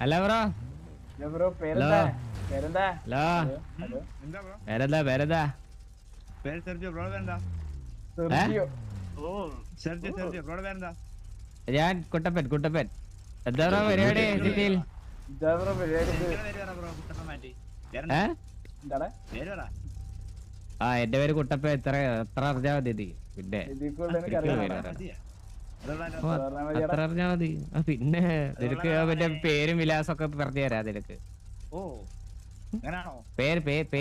അല്ല bro bro പേരെന്താ പേരെന്താ പേരെന്താ പേരെന്താ പേര് സെർജിയോ ബ്രോ വേണ്ട ഓ സെർജിയോ സെർജിയോ ബ്രോ വേണ്ട ഞാൻ കുട്ടപ്പൻ കുട്ടപ്പൻ എന്താ ബ്രോ പരിപാടി സിറ്റിയിൽ ബ്രോ പരിപാടി ആ എന്റെ പേര് കുട്ടപ്പൻ എത്ര എത്ര അറിഞ്ഞാ മതി പിന്നെ അത്ര അറിഞ്ഞാ മതി പിന്നെ നിനക്ക് മറ്റേ പേരും വിലാസമൊക്കെ പറഞ്ഞു തരാം നിനക്ക്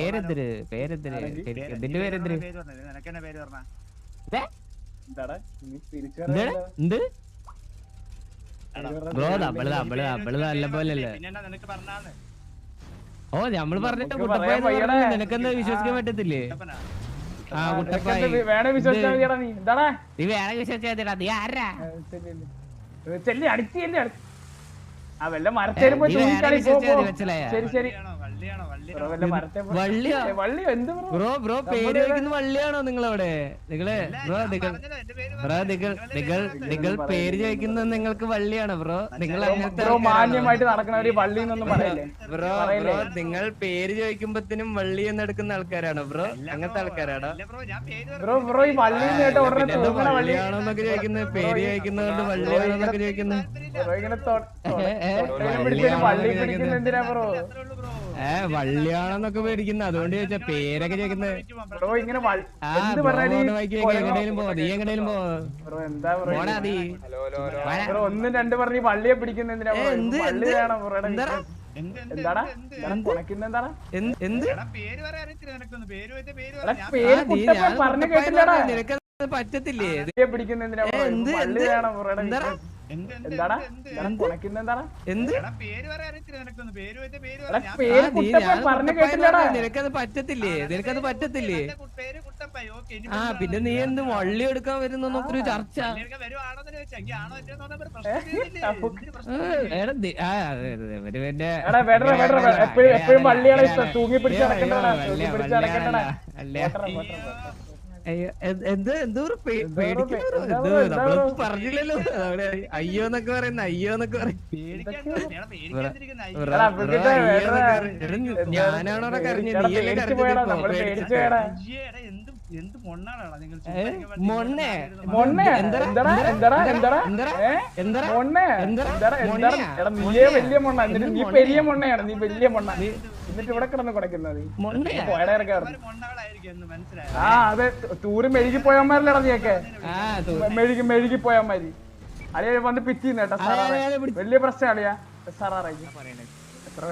പേരെന്തിര് പേരെന്തിര് ഇതിന്റെ പേരെന്തിര് എന്ത് ബ്രോ നമ്മള് നമ്മള് നമ്മള് നല്ല പോലല്ലേ ഓ നമ്മള് പറഞ്ഞിട്ട് കുട്ടപ്പ നിനക്കെന്താ വിശ്വസിക്കാൻ പറ്റത്തില്ലേ ആ കുട്ടപ്പ വേണേ വിശ്വസിച്ചാ നീ എന്താടാ നീ വേറെ വിശ്വസിച്ചാ നീ ആരാ ചെല്ലി അടിച്ചല്ലേ ആ വല്ല മരത്തേലും പോയി ശരി ശരി വള്ളിയോ എന്ത് ബ്രോ ബ്രോ പേര് ചോദിക്കുന്ന വള്ളിയാണോ നിങ്ങളവിടെ നിങ്ങള് ബ്രോ ബ്രോ നിങ്ങൾ പേര് ചോദിക്കുന്നത് നിങ്ങൾക്ക് വള്ളിയാണോ ബ്രോ നിങ്ങൾ അങ്ങനത്തെ മാന്യമായിട്ട് നടക്കണവര് വള്ളി എന്നൊന്നും പറയല്ലേ ബ്രോ ബ്രോ നിങ്ങൾ പേര് ചോദിക്കുമ്പത്തിനും വള്ളി എന്നെടുക്കുന്ന ആൾക്കാരാണോ ബ്രോ അങ്ങനത്തെ ആൾക്കാരാണോ ബ്രോ ബ്രോ ഈ വള്ളി വള്ളിയാണോ എന്നൊക്കെ ചോദിക്കുന്നത് പേര് ചോദിക്കുന്നതുകൊണ്ട് വള്ളിയാണോ എന്നൊക്കെ ചോദിക്കുന്നത് വള്ളി പിടിക്കുന്ന എന്തിനാ ബ്രോ വള്ളിയാണെന്നൊക്കെ പേടിക്കുന്ന അതുകൊണ്ട് ചോദിച്ചാ പേരൊക്കെ ചോദിക്കുന്നത് എങ്ങനെയും പോ നീ എങ്ങനെയും പോ പോടാ നീ ഒന്നും രണ്ട് പറഞ്ഞ് വള്ളിയെ പിടിക്കുന്ന എന്തിനാ എന്താടാ പറഞ്ഞു കേട്ടില്ലടാ നിനക്കത് പറ്റത്തില്ലേ പിടിക്കുന്ന എന്തിനാ എന്താടാ നിനക്കത് പറ്റത്തില്ലേ നിനക്കത് പറ്റത്തില്ലേ ആ പിന്നെ നീ എന്ത് വള്ളി എടുക്കാൻ വരുന്നൊരു ചർച്ച എപ്പോഴും വള്ളിയാണ് ഇഷ്ടം തൂങ്ങി പിടിച്ച് നടക്കണ്ടടാ പറഞ്ഞില്ലല്ലോ അയ്യോ എന്നൊക്കെ പറയുന്ന അയ്യോ എന്നൊക്കെ പറയും ഞാനാണോ കരഞ്ഞ നീയല്ലേ മൊണ്ണേ നീ വലിയ മൊണ്ണ എന്നിട്ട് നീ പെരിയ മൊണ്ണയാണ് നീ വലിയ മൊണ്ണ എന്നിട്ട് ഇവിടെ കിടന്ന് കുടക്കുന്നത് ആ അതെ തൂര് മെഴുകിപ്പോയന്മാരിലടാ നീയൊക്കെ മെഴുകിപ്പോയന്മാര് അളിയ വന്ന് പിച്ചിന്ന് കേട്ടോ വലിയ പ്രശ്നം അളിയാ എത്ര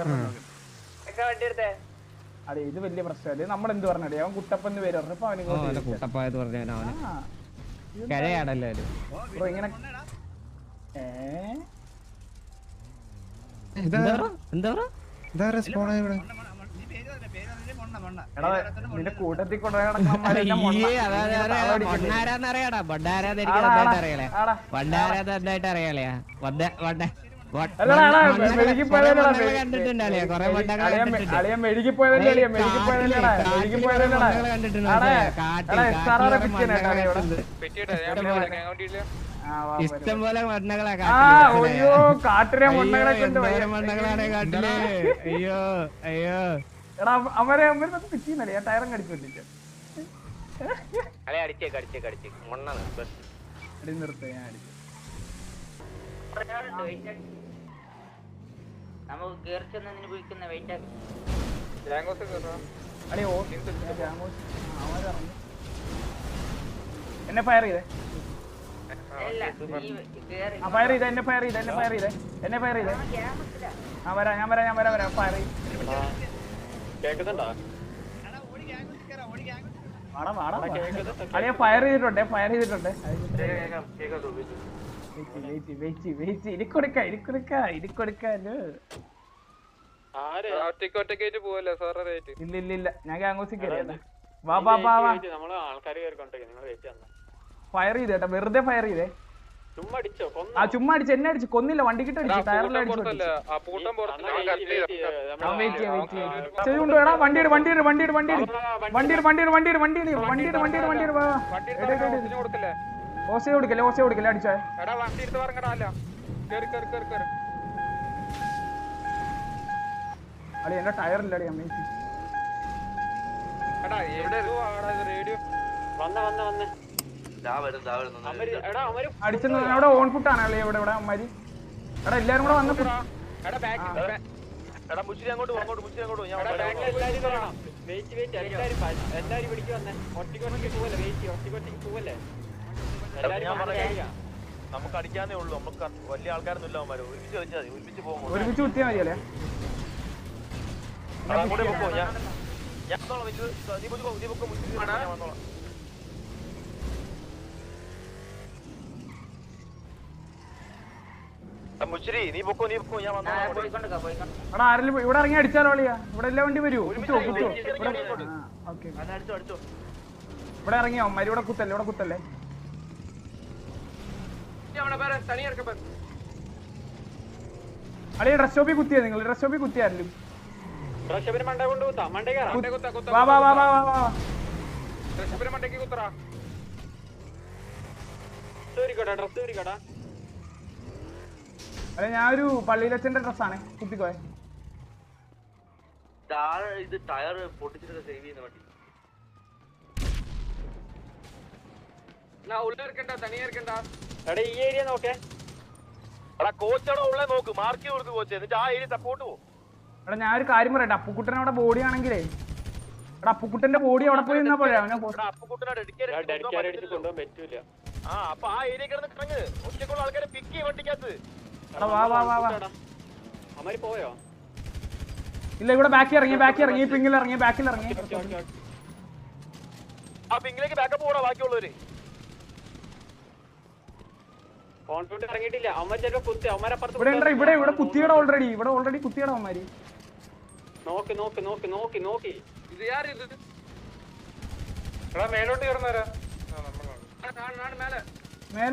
അതെ ഇത് വലിയ പ്രശ്നമല്ലേ നമ്മളെന്ത് പറഞ്ഞേ അവൻ കുട്ടപ്പന്ന് പേര് പറഞ്ഞപ്പോ അവന് ഇങ്ങനെ നിന്റെ കൂട്ടത്തിൽ അറിയാലേ ഇഷ്ടം പോലെ മണ്ണകളാ കാട്ടിലെ മണ്ണകളാണ് കാട്ടില് അയ്യോ അയ്യോ അവരെ പിച്ചിന്നല്ലേ ഞാൻ ടയറും കടിച്ചിട്ടില്ല നിർത്ത ഞാൻ അടിച്ചു എന്നെ ഫയർ ചെയ്തേ ഫയർ ചെയ്തേ എന്നെ ഫയർ ചെയ്തേ എന്നെ ഫയർ ചെയ്തേ ആ വരാം ഞാൻ വരാം ഫയർ അളിയ ഫയർ ചെയ്തിട്ടുണ്ട് ഇല്ല ഞാൻ ഗാംഗോസിൽ കയറിയതാ വാ ഫയർ ചെയ്തേട്ടാ വെറുതെ ഫയർ ചെയ്തേ ചുമ്മാ അടിച്ചു എന്നെ അടിച്ചു കൊന്നില്ല വണ്ടിക്കിട്ട് അടിച്ചു ടയറിലടിച്ചു ഓസ കൊടുക്കല്ലേ അടിച്ചേ അളി എന്റെ ടയർ ഇല്ലടി അമ്മേക്ക് അടിച്ചെന്ന് അവിടെ ഓൺ ഫുട്ടാണ് അളി ഇവിടെ ഇവിടെ അമ്മാരി എടാ എല്ലാരും കൂടെ വന്നപ്പോ നമുക്ക് അടിക്കാന്നേ ഉള്ളൂ. നമുക്ക് വലിയ ആൾക്കാരൊന്നും ഇല്ല. ഒരുമിച്ച് പോകുമ്പോൾ ഒരുമിച്ച് കുത്തിയാ മതിയല്ലേ മുച്ചിരി നീ പൊക്കോ ഞാൻ എടാ ആരെങ്കിലും ഇവിടെ ഇറങ്ങി അടിച്ചാലോ അളിയാ ഇവിടെ എല്ലാ വണ്ടി വരുമോ കുത്തോ ഇവിടെ ഇറങ്ങിയോ അമ്മരി ഇവിടെ കുത്തല്ലേ അളിയ ഡ്രസ് ഷോപ്പിൽ കുത്തിയാ നിങ്ങൾ ഡ്രസ് ഷോപ്പിൽ കുത്തിയായിരുന്നു വാ വാ വാ വാ വാ അല്ലെ ഞാനൊരു പള്ളിയിലച്ഛന്റെ ഡ്രസ്സാണ് കുത്തിക്കോയെ ഇത് ടയർ പൊട്ടിച്ചിട്ട് സേവ് ചെയ്യുന്ന വണ്ടി ഈ ഏരിയ നോക്കേ കോച്ചാണോ ഉള്ള നോക്ക് മാർക്ക് കൊടുത്ത് കോച്ച് എന്നിട്ട് ആ ഏരിയ സപ്പോർട്ട് പോകും. എടാ ഞാനൊരു കാര്യം പറയട്ടെ അപ്പുക്കുട്ടൻ അവിടെ ബോഡി ആണെങ്കിലേ എടാ അപ്പുക്കുട്ടന്റെ ബോഡി അവിടെ പോയി നിന്നാ പോരാ അപ്പുക്കുട്ടനെ അപ്പൊ ആ ഏരിയ കിടന്ന് കിടങ്ങ് ഒറ്റക്കുള്ള ആൾക്കാരെ പിക്ക് ചെയ്യും വണ്ടിക്കകത്ത്. വാ വാ വാ വാ അമ്മര് പോയോ ഇല്ല ഇവിടെ ബാക്കി ഇറങ്ങി പിങ്ങിൽ ഇറങ്ങി ആ പിങ്ങിലേക്ക് ബാക്കപ്പ് പോടാ ബാക്കിയുള്ളവര്. കോൺഫിഡൻസ് ഇറങ്ങിയിട്ടില്ല അമ്മ ചിലപ്പോ കുത്തി അമ്മരപ്പുറത്ത് ഇവിടെ കുത്തിയട ഓൾറെഡി കുത്തിയട അവന്മാര് നോക്കി ഇത് ആരിത് മേലോട്ട് കയറുന്നവരാ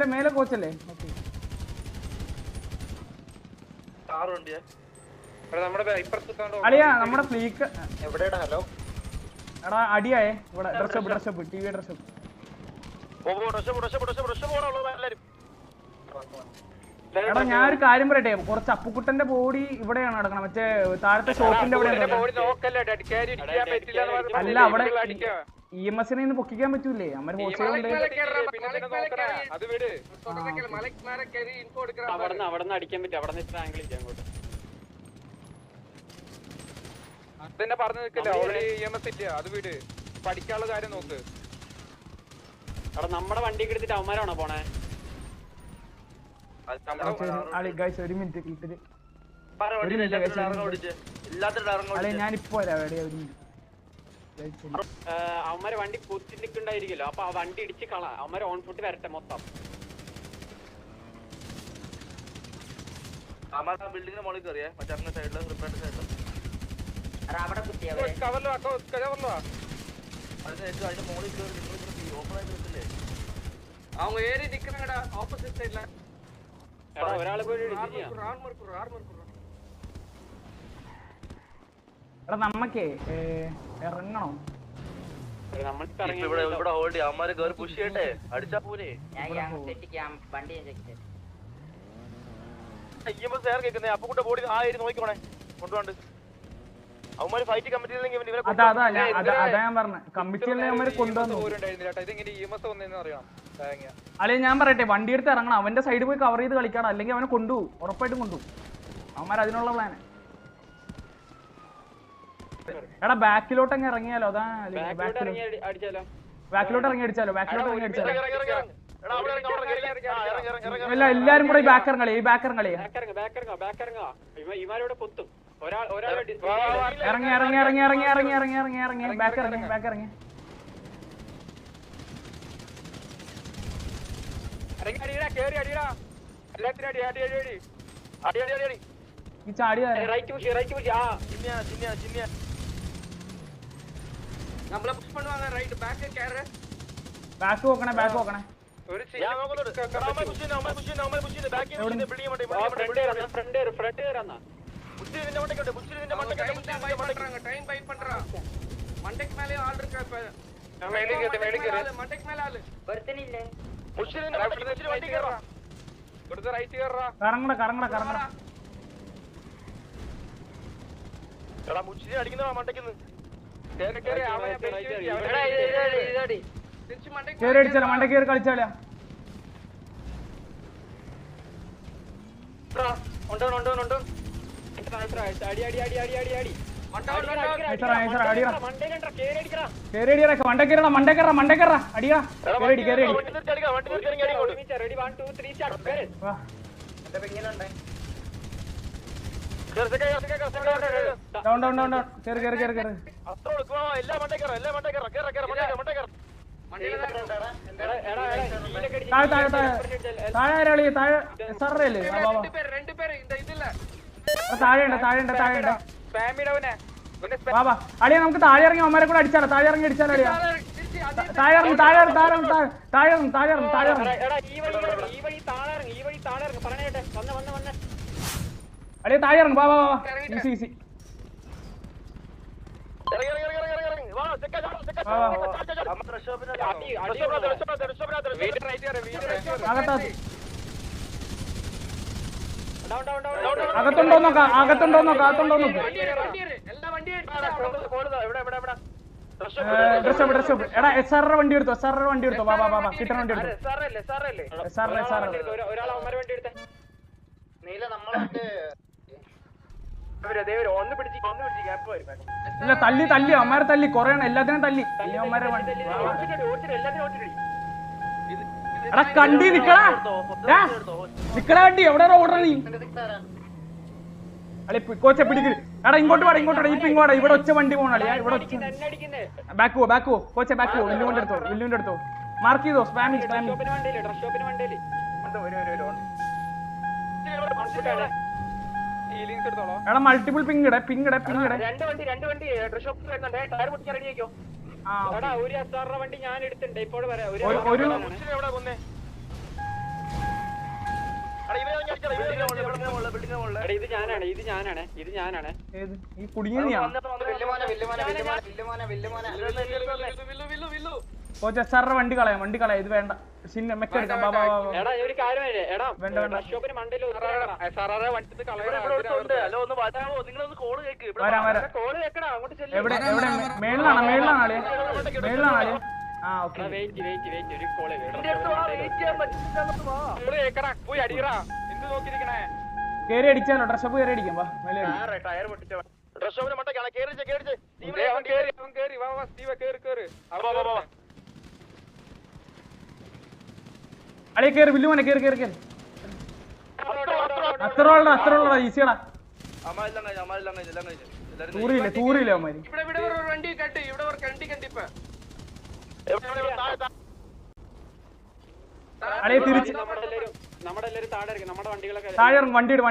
മേലെ കോച്ചല്ലേ അളിയാ നമ്മുടെ ഫ്ലീക്ക് ഹലോ എടാ അടിയായേ ഇവിടെ dress shop T V dress shop. എടാ ഞാനൊരു കാര്യം പറയട്ടെ കുറച്ച് അപ്പുക്കുട്ടന്റെ ബോഡി ഇവിടെയാണ് നടക്കണം മറ്റേ താഴത്തെ ഷോപ്പിന്റെ അവിടെ അല്ല അവിടെ EMS നിന്ന് പൊക്കിക്കാൻ പറ്റൂലേ അമ്മ അവിടെ അടിക്കാൻ പറ്റും അവിടെ നിന്ന് ആംഗിൾ ചെയ്യാൻ അങ്ങോട്ട് അതന്നെ പറഞ്ഞു നിൽക്കില്ല ഓൾറെഡി EMS ഇല്ല അത് വീട് പഠിക്കാനുള്ള കാര്യം നോക്ക്. അവിടെ നമ്മുടെ വണ്ടിക്ക് എടുത്തിട്ട് അവന്മാരാണോ പോണേ ഒരു മിനിറ്റ് ഞാനിപ്പോ അവന്മാരെ വണ്ടി കുത്തി നിൽക്കണ്ടായിരിക്കല്ലോ അപ്പൊ ആ വണ്ടി ഇടിച്ച് കള അവന്മാരെ ഓൺ ഫുട്ട് വരട്ടെ മൊത്തം ബിൽഡിങ്ങിന് മുകളിൽ കയറിയേ മറ്റേ സൈഡില് റിപ്പയറിന്റെ സൈഡില് അതിന്റെ മുകളിൽ കയറി ഓപ്പൺ ആയിട്ട് നിൽക്കില്ലേ அவங்க ஏறி நிக்கறாங்கடா ஆப்போசிட் சைடுல ഒരാളെ പോയി എടാ നമ്മക്കേ ഇറങ്ങണോ ഇവിടെ ഹോൾഡ് അമ്മമാര് കയറി പുഷ് ചെയ്യട്ടെ അടിച്ചാ പോലെ കേൾക്കുന്നേ അപ്പുകൂട്ട ബോഡി ആ ഏരി നോക്കിക്കോണേ കൊണ്ടുപോണ്ട് അവന്മാര് ഫൈറ്റ് കമ്മിറ്റിയില്ലെങ്കിൽ അതാ ഞാൻ പറഞ്ഞ കമ്മിറ്റിയിലെ അവന്മാര് കൊണ്ടുവന്നു അല്ലെ ഞാൻ പറയട്ടെ വണ്ടി എടുത്ത് ഇറങ്ങണം അവന്റെ സൈഡിൽ പോയി കവർ ചെയ്ത് കളിക്കണം അല്ലെങ്കിൽ അവനെ കൊണ്ടുപോകും ഉറപ്പായിട്ടും കൊണ്ടുപോകും അവന്മാർ അതിനുള്ള പ്ലാന് എടാ ബാക്കിലോട്ട് അങ്ങ് ഇറങ്ങിയാലോ അതാ ബാക്കിലോട്ട് ഇറങ്ങി അടിച്ചാലോ ഇല്ല എല്ലാരും കൂടെ ഈ ബാക്ക് ഇറങ്ങി ബാക്ക് ഇറങ്ങി ഈ ചാടി ബാക്ക് നോക്കണേ കറങ്ങട എടാ മുച്ചിരി അടിക്കുന്ന മണ്ടയ്ക്കുന്ന് കേറി അടിച്ചാലോ മണ്ട കേറി കളിച്ചാലോ മണ്ടക്കേറ അടിയാ കേറി കേറി ഡൗൺ ഡൗൺ ഡൗൺ ഡൗൺ കേറി കേറി കേറി കേറി താഴെ താഴെ താഴെ താഴെ ആരാളി താഴെ സാറല്ലേ താഴെ ഉണ്ട് താഴെ ഉണ്ട് താഴെ ഉണ്ട് വാ അളിയാ നമുക്ക് താഴെ ഇറങ്ങി അമ്മമാരെ കൂടെ അടിച്ചാലോ താഴെ ഇറങ്ങി അടിച്ചാലോ അളിയാ താഴെ ഇറങ്ങി താഴെ ഇറങ്ങി താഴെ ഇറങ്ങി താഴെ ഇറങ്ങി താഴെ ഇറങ്ങി താഴെ ഇറങ്ങി അളിയാ താഴെ ഇറങ്ങി വാ വാ വാ ഈസി ഈസി അകത്തുണ്ടോ നോക്കാം അകത്തുണ്ടോ നോക്കാം അകത്തുണ്ടോ നോക്കാം ഡ്രസ് ഷോപ്പ് എടാ എസ് ആർ വണ്ടി എടുത്തോ എസ് ആർ വണ്ടി എടുത്തോ വാ വാ വാ കിട്ടണ വണ്ടി എടുത്തോ എസ് ആർ ഇല്ല തല്ലി തല്ലി അമ്മമാരെ തല്ലി കൊറേ എല്ലാത്തിനും തല്ലി അമ്മമാരെ എടാ കണ്ടി നിക്കടാ നിക്കടാ വണ്ടി എവിടെ ഓർഡർ നീ അളി കോച്ച പിടിക്കല് എടാ ഇങ്ങോട്ട് വാടാ ഇങ്ങോട്ട് ഇപ്പൊ ഇങ്ങോട്ടാ ഇവിടെ ഒച്ച വണ്ടി പോകണേ ഇവിടെ ബാക്ക് പോ കോച്ച ബാക്ക് പോ വില്ലുവിന്റെ അടുത്തോ മാർക്ക് ചെയ്തോ സ്പാമി സ്പാമി എടാ മൾട്ടിപ്പിൾ പിങ്ങിടെ പിങ്ങിടെ പിങ്ങിടെ വണ്ടി ഞാൻ എടുത്തിട്ടുണ്ട് ഇപ്പോൾ ഒരു ഇത് ഞാനാണ് ഇത് ഞാനാണ് ഇത് ഞാനാണ് ഈ കുടുങ്ങിയ കോച്ച് എസ് ആറിന്റെ വണ്ടി കളയാം ഇത് വേണ്ട മെക്കെടുക്കാം എടാ ഒരു കാര്യമല്ലേ എടാ വേണ്ട വേണ്ട വരാം വരാം എവിടെ എവിടെ മേളിലാണോ മേളിലാണോ മേളിലാണോ ആ ഓക്കെ കേറി അടിച്ചാലോ ഡ്രസ് ഷോപ്പ് കേറി അടിക്കാം വാ മേലെ അളിയ കേറി വില്ലുമോനെ കേറി കേറി കേറി അത്ര ഉള്ളടാ ഈസിയാടാ തൂറിയില്ലേ അവന്മാര് അളിയ തിരിച്ച് താഴെ ഇറങ്ങും വണ്ടി ഇട്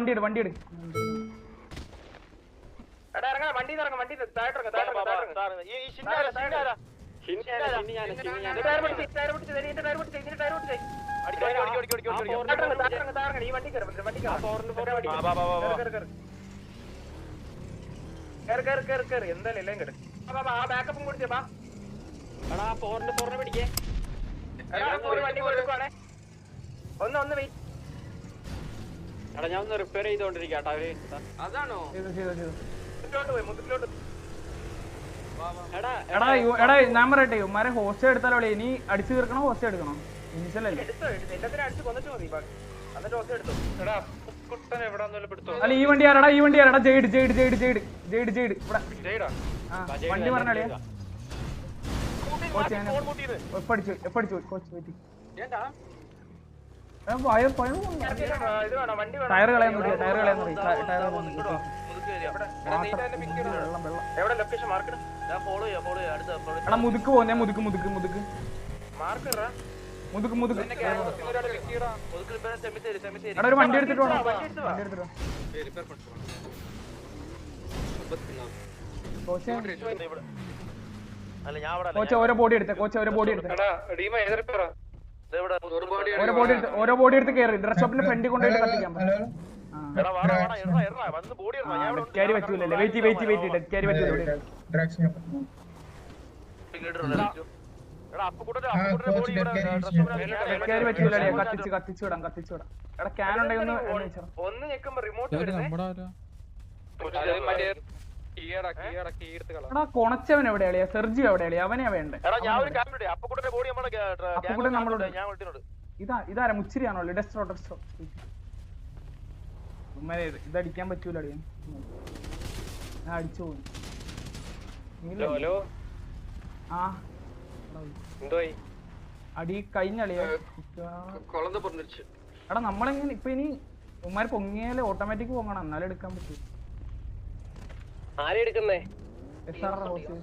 എന്തായാലും പിടിക്കേ ഒന്ന് വെയിറ്റ് എടാ ഞാൻ ഒന്ന് റിപ്പയർ ചെയ്തോണ്ടിരിക്കട്ടെ അവര് അതാണോ എടാ ഞാൻ പറയട്ടെ ഉമ്മാരെ ഹോസ്റ്റൽ എടുത്താലോ ഇനി അടിച്ചു തീർക്കണോ ഹോസ്റ്റൽ എടുക്കണോ ഇനിഷ്യലല്ലേ അല്ല ഈ വണ്ടി ആരാടാ ജെയ്ഡ് ഇവിടെ വണ്ടി പറഞ്ഞാളിയാ എപ്പടിച്ചു കോച്ച് ടയർ കളയാൻ എടാ മുതുക്ക് പോന്നെ മുതുക്ക് എടാ ഒരു വണ്ടി എടുത്തിട്ട് കോച്ച് ഓരോ ബോഡി എടുത്തേ ഓരോ ബോഡി എടുത്ത് കയറി ഡ്രസ് ഷോപ്പിന്റെ ഫ്രണ്ടിൽ കൊണ്ടുപോയിട്ട് കത്തിക്കാൻ ക്യാരി പറ്റൂലല്ലേ വെയിറ്റ് ക്യാരി പറ്റൂല കത്തിച്ചു വിടാം എടാ ക്യാൻ ഉണ്ടെങ്കിൽ ഒന്ന് ഞെക്കുമ്പോ റിമോട്ട് കീ എടുത്ത് കളാ. എടാ കൊണച്ചവൻ എവിടെ അളിയാ? സെർജിയോ എവിടെ അളിയാ? അവനെയാ വേണ്ടേ? എടാ ഞാൻ ഒരു ക്യാമറ അപ്പുകുട്ടന്റെ ബോഡി അപ്പുകുട്ടൻ നമ്മളോട് ഞാൻ വിളിക്കുന്നുണ്ട്. ഇതാരാ? മുച്ചിരിയാണോ? ഡെസ്ട്രോ ഇതടിക്കാൻ പറ്റൂല അളിയാ. ഞാൻ അടിച്ചു പോകും. ആ അടി കഴിഞ്ഞളിയാ. എടാ നമ്മളെങ്ങനെ ഇപ്പൊ ഇനി ഉമ്മാര് പൊങ്ങിയാല് ഓട്ടോമാറ്റിക് പോകണം, എന്നാലും എടുക്കാൻ പറ്റൂ.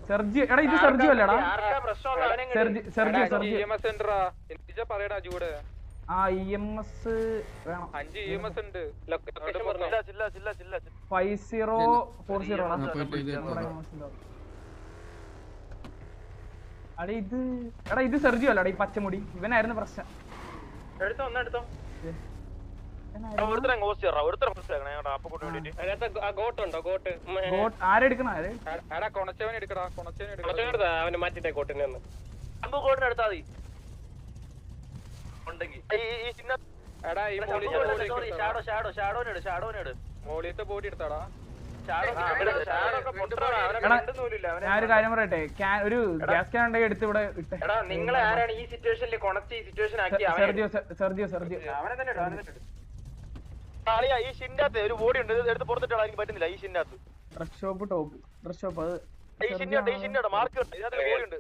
സെർജി എടാ ഇത് സെർജിയോ അല്ലടാ? സെർജിയോ പറയടാ ചൂട്. ആ EMS വേണം. 5 EMS ഉണ്ട്. 5040 അടി ഇത്. എടാ ഇത് സെർജിയോ അല്ലടാ? ഈ പച്ചമുടി ഇവനായിരുന്നു പ്രശ്നം. ആരെടുക്കണ? കൊണച്ചവൻ എടുക്കടാ. കൊണച്ചവൻ അവന് മാറ്റിട്ടെ കോട്ടിനെ മോളിയത്തെ ബോഡി എടുത്താടാ. ഞാനൊരു കാര്യം പറയട്ടെ, ഒരു ഗ്യാസ് ക്യാൻ ഉണ്ടെങ്കിൽ എടുത്ത് ഇവിടെ ഇട്ടെ. നിങ്ങൾ ആരാണ് ഈ സിറ്റുവേഷനിൽ കൊണച്ച് ഈ സിറ്റുവേഷൻ ആക്കി? സെർജിയോ ഈ ഷിൻഡാത്ത് ഒരു ബോഡി ഉണ്ട്, എടുത്ത് പുറത്തിട്ടാ എനിക്ക് പറ്റുന്നില്ല. ഈ ഷിൻഡാത്ത് dress shop top dress shop അത് ഈ ഷിൻഡാട്ട് മാർക്ക് ഇതിനകത്ത് ബോഡി ഉണ്ട്.